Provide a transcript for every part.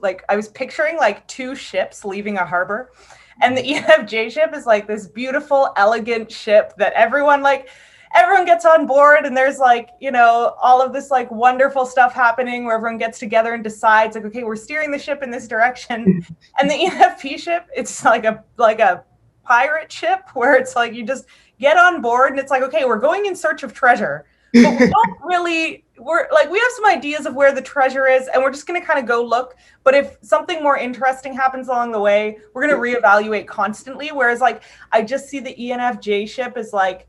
Like I was picturing like two ships leaving a harbor, and the ENFJ ship is like this beautiful, elegant ship that everyone gets on board, and there's like, all of this like wonderful stuff happening where everyone gets together and decides like, okay, we're steering the ship in this direction. And the ENFP ship, it's like a pirate ship where it's like you just get on board and it's like, okay, we're going in search of treasure, but we don't really, we have some ideas of where the treasure is and we're just going to kind of go look. But if something more interesting happens along the way, we're going to reevaluate constantly. Whereas like, I just see the ENFJ ship as like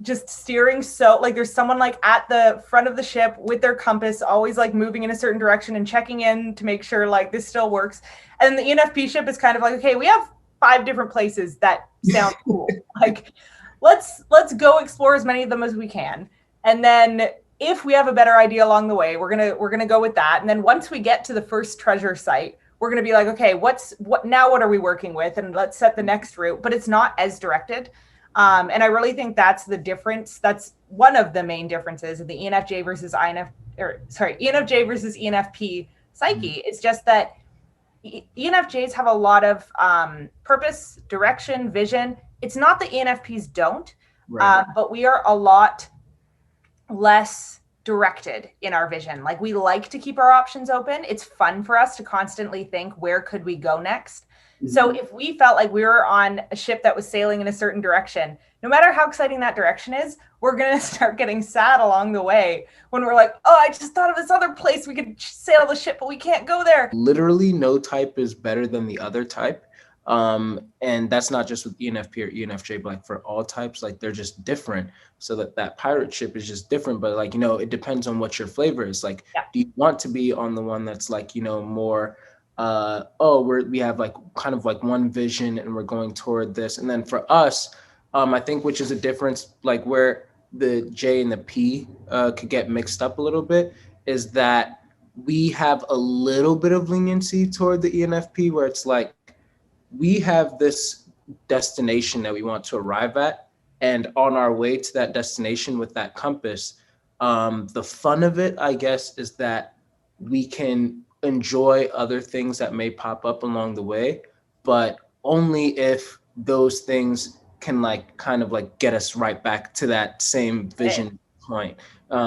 just steering. So like there's someone like at the front of the ship with their compass, always like moving in a certain direction and checking in to make sure like this still works. And the ENFP ship is kind of like, okay, we have 5 different places that sound cool. Like let's go explore as many of them as we can. And then if we have a better idea along the way, we're gonna go with that. And then once we get to the first treasure site, we're gonna be like, okay, what are we working with? And let's set the next route. But it's not as directed. And I really think that's the difference. That's one of the main differences of the ENFJ versus ENFJ versus ENFP psyche. It's just that ENFJs have a lot of purpose, direction, vision. It's not that ENFPs don't, right. But we are a lot less directed in our vision. Like we like to keep our options open. It's fun for us to constantly think, where could we go next? Mm-hmm. So if we felt like we were on a ship that was sailing in a certain direction, no matter how exciting that direction is, we're going to start getting sad along the way when we're like, oh, I just thought of this other place we could sail the ship, but we can't go there. Literally no type is better than the other type. And that's not just with ENFP or ENFJ, but like for all types, like they're just different. So that pirate ship is just different, but like, it depends on what your flavor is. Like, do you want to be on the one that's like, more, we have like kind of like one vision and we're going toward this. And then for us, I think, which is a difference, like where the J and the P could get mixed up a little bit, is that we have a little bit of leniency toward the ENFP, where it's like, we have this destination that we want to arrive at, and on our way to that destination with that compass, the fun of it, I guess, is that we can enjoy other things that may pop up along the way, but only if those things can like kind of like get us right back to that same vision point.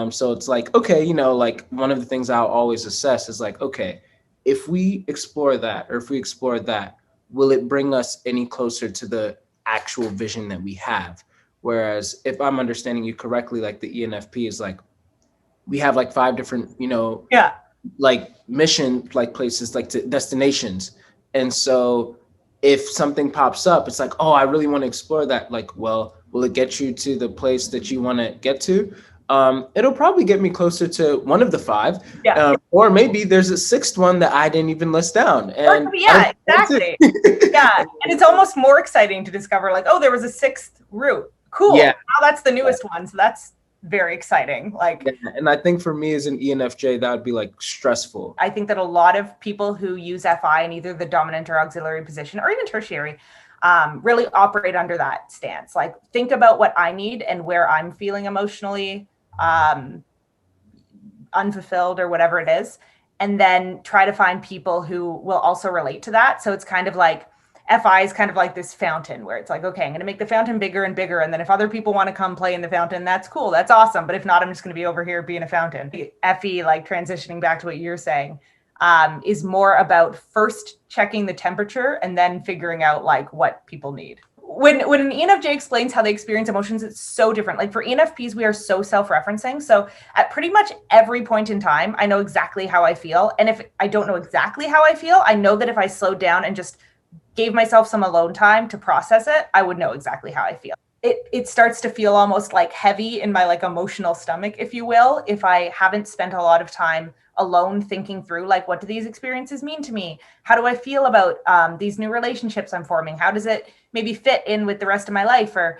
So it's like, okay, like one of the things I'll always assess is like, okay, if we explore that, or if we explore that, will it bring us any closer to the actual vision that we have? Whereas if I'm understanding you correctly, like the ENFP is like, we have like 5 different, like mission, like places, like to destinations. And so if something pops up, it's like, oh, I really want to explore that. Like, well, will it get you to the place that you want to get to? It'll probably get me closer to one of the 5, or maybe there's a 6th one that I didn't even list down. And exactly. And it's almost more exciting to discover like, oh, there was a 6th route. Cool. Yeah. Now that's the newest one. So that's very exciting. Like, and I think for me as an ENFJ, that would be like stressful. I think that a lot of people who use FI in either the dominant or auxiliary position, or even tertiary, really operate under that stance. Like, think about what I need and where I'm feeling emotionally unfulfilled or whatever it is, and then try to find people who will also relate to that. So it's kind of like FI is kind of like this fountain where it's like, okay, I'm going to make the fountain bigger and bigger. And then if other people want to come play in the fountain, that's cool. That's awesome. But if not, I'm just going to be over here being a fountain. FE, like transitioning back to what you're saying, is more about first checking the temperature and then figuring out like what people need. When an ENFJ explains how they experience emotions, it's so different. Like for ENFPs, we are so self-referencing. So at pretty much every point in time, I know exactly how I feel. And if I don't know exactly how I feel, I know that if I slowed down and just gave myself some alone time to process it, I would know exactly how I feel. It starts to feel almost like heavy in my like emotional stomach, if you will, if I haven't spent a lot of time alone thinking through like, what do these experiences mean to me? How do I feel about these new relationships I'm forming? How does it maybe fit in with the rest of my life? Or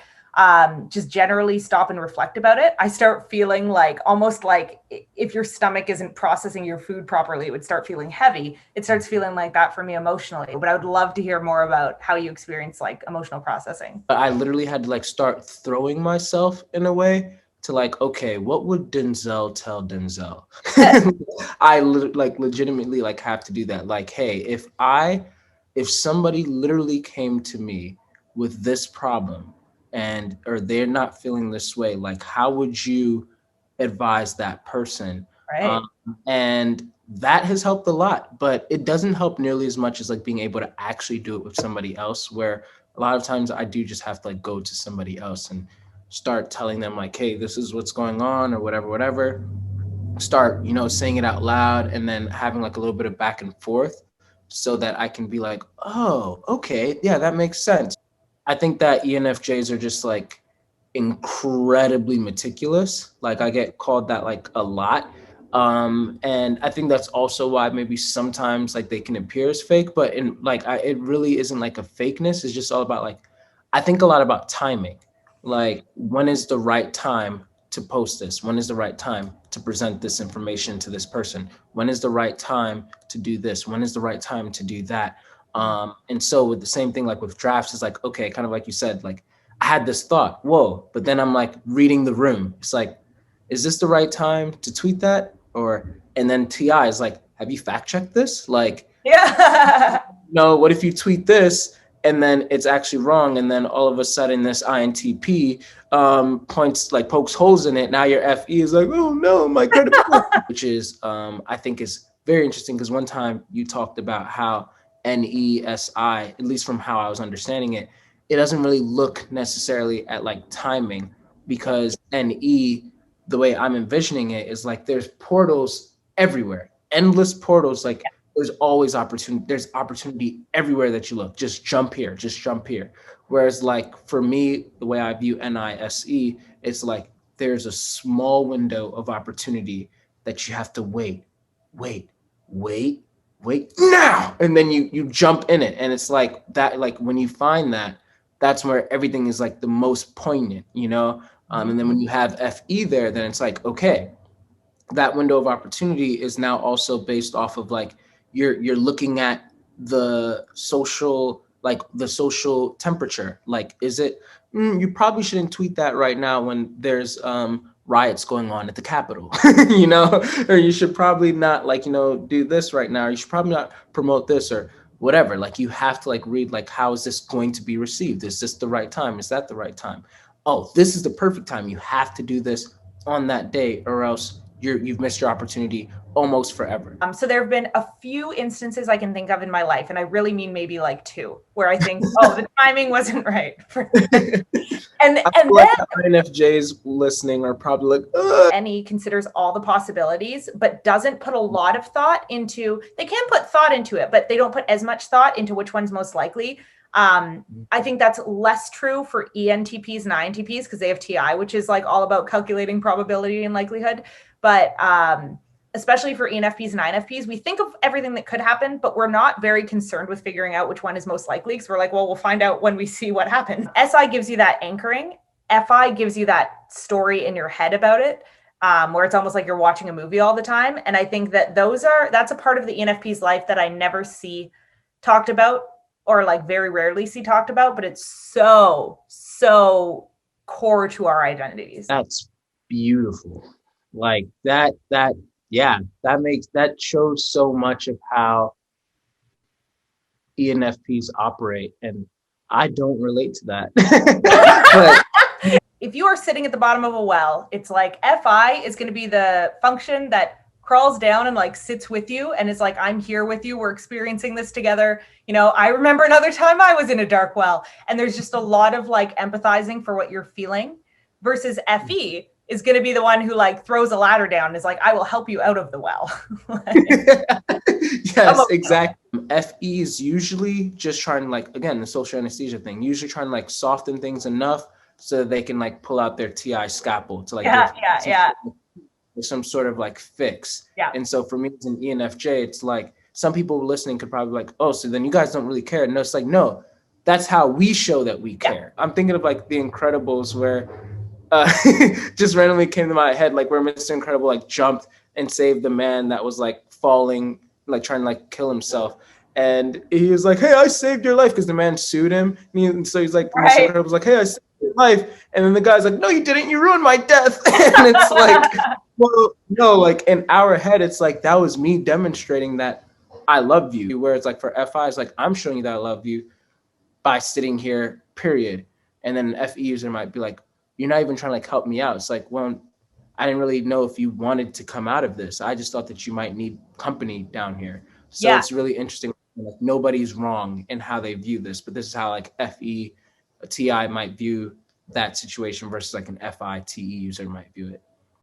just generally stop and reflect about it. I start feeling like almost like if your stomach isn't processing your food properly, it would start feeling heavy. It starts feeling like that for me emotionally. But I would love to hear more about how you experience like emotional processing. I literally had to like start throwing myself in a way to like, okay, what would Denzel tell Denzel? Yeah, Like legitimately like have to do that. Like, hey, if somebody literally came to me with this problem and or they're not feeling this way, like how would you advise that person? Um, right. and that has helped a lot, but it doesn't help nearly as much as like being able to actually do it with somebody else, where a lot of times I do just have to like go to somebody else and start telling them like, hey, this is what's going on or whatever, whatever. Start, saying it out loud and then having like a little bit of back and forth so that I can be like, oh, okay, yeah, that makes sense. I think that ENFJs are just like incredibly meticulous. Like I get called that like a lot. And I think that's also why maybe sometimes like they can appear as fake, but in like it really isn't like a fakeness. It's just all about like I think a lot about timing. Like when is the right time to post this? When is the right time to present this information to this person? When is the right time to do this? When is the right time to do that? And so with the same thing, like with drafts, it's like, okay, kind of like you said, like I had this thought, whoa, but then I'm like reading the room. It's like, is this the right time to tweet that? And then TI is like, have you fact checked this? Like, Yeah. no, what if you tweet this and then it's actually wrong? And then all of a sudden this INTP points like pokes holes in it. Now your FE is like, oh no, my credibility, which is I think is very interesting because one time you talked about how NESI, at least from how I was understanding it, it doesn't really look necessarily at like timing because NE, the way I'm envisioning it is like there's portals everywhere, endless portals, like there's always opportunity. There's opportunity everywhere that you look. Just jump here, just jump here. Whereas like for me, the way I view NISE, it's like there's a small window of opportunity that you have to wait, wait, wait now. And then you jump in it. And it's like that, like when you find that, that's where everything is like the most poignant. And then when you have FE there, then it's like, okay, that window of opportunity is now also based off of like you're looking at the social temperature. Like, is it you probably shouldn't tweet that right now when there's riots going on at the Capitol, or you should probably not like do this right now. Or you should probably not promote this or whatever. Like you have to like read like how is this going to be received? Is this the right time? Is that the right time? Oh, this is the perfect time. You have to do this on that day or else you've missed your opportunity almost forever. So there have been a few instances I can think of in my life, and I really mean maybe like two, where I think, oh, the timing wasn't right for this. And I and feel then like the INFJs listening are probably like, ugh. and he considers all the possibilities, but doesn't put a lot of thought into. They can put thought into it, but they don't put as much thought into which one's most likely. I think that's less true for ENTPs and INTPs because they have TI, which is like all about calculating probability and likelihood. But especially for ENFPs and INFPs, we think of everything that could happen, but we're not very concerned with figuring out which one is most likely because we're like, well, we'll find out when we see what happens. SI gives you that anchoring. FI gives you that story in your head about it, where it's almost like you're watching a movie all the time. And I think that that's a part of the ENFP's life that I never see talked about or like very rarely see talked about, but it's so core to our identities. That's beautiful. Like yeah, that shows so much of how ENFPs operate, and I don't relate to that. But if you are sitting at the bottom of a well, it's like FI is going to be the function that crawls down and like sits with you and is like, I'm here with you. We're experiencing this together. I remember another time I was in a dark well, and there's just a lot of like empathizing for what you're feeling versus FE is going to be the one who like throws a ladder down and is like, I will help you out of the well. yes, exactly. FE is usually just trying to like, again, the social anesthesia thing, usually trying to like soften things enough so that they can like pull out their TI scalpel to like some sort of like fix. Yeah. And so for me as an ENFJ, it's like some people listening could probably be like, oh, so then you guys don't really care. And it's like, no, that's how we show that we care. I'm thinking of like The Incredibles where just randomly came to my head, like where Mr. Incredible like jumped and saved the man that was like falling, like trying to like kill himself. And he was like, "Hey, I saved your life," because the man sued him. And so he's like, Mr. Right. Incredible was like, "Hey, I saved your life," and then the guy's like, "No, you didn't. You ruined my death." And it's like, well, no, like in our head, it's like that was me demonstrating that I love you. Where it's like for FI, it's like I'm showing you that I love you by sitting here, period. And then an FE user might be like, "You're not even trying to like help me out." It's like, well, I didn't really know if you wanted to come out of this. I just thought that you might need company down here. So Yeah. it's really interesting. Like nobody's wrong in how they view this, but this is how like FE, a TI might view that situation versus like an FI TE user might view it.